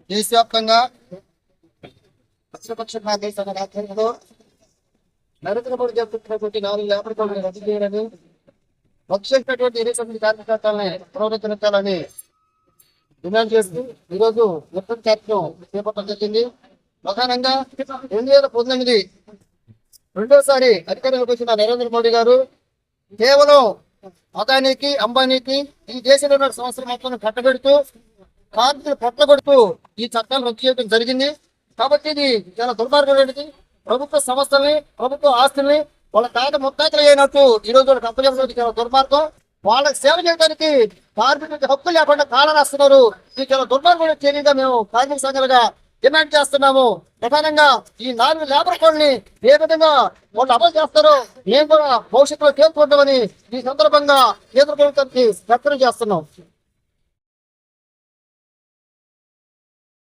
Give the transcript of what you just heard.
దేశవ్యాప్తంగా పక్షపక్ష దేశాల రాజ్యాంగంలో నరేంద్ర మోడీ జరుపుతున్నటువంటి 4 లేబర్ కోడ్లను రద్దు చేయాలని పక్షించినటువంటి 29 కార్మిక చట్టాలని పునరుద్ధరించాలని డిమాండ్ చేస్తూ ఈరోజు మొత్తం చర్చను చేపట్టడం జరిగింది. ప్రధానంగా 2019 రెండోసారి అధికారంలోకి వచ్చిన నరేంద్ర మోడీ గారు కేవలం అదానికి అంబానీకి ఈ దేశంలో ఉన్న సంవత్సరం మొత్తం కట్టబెడుతూ కార్మికులు పట్టగొడుతూ ఈ చట్టాలు రద్దు చేయడం జరిగింది. కాబట్టి ఇది చాలా దుర్మార్గమైనది. ప్రభుత్వ సంస్థల్ని ప్రభుత్వ ఆస్తుల్ని వాళ్ళ ముత్తాతలు అయినట్టు ఈ రోజు వాళ్ళకి అప్పచెప్పడం చాలా దుర్మార్గం. వాళ్ళకి సేవ చేయడానికి కార్మికులకి హక్కు లేకుండా కాలం రాస్తున్నారు. ఇది చాలా దుర్మార్గమైన చర్యగా మేము కార్మిక సంఘాలుగా డిమాండ్ చేస్తున్నాము. ప్రధానంగా ఈ 4 లేబర్ కోడ్ని ఏ విధంగా వాళ్ళు అమలు చేస్తారో మేము కూడా భవిష్యత్తులో తేల్చుకుంటామని ఈ సందర్భంగా కేంద్ర ప్రభుత్వానికి హెచ్చరిక చేస్తున్నాం.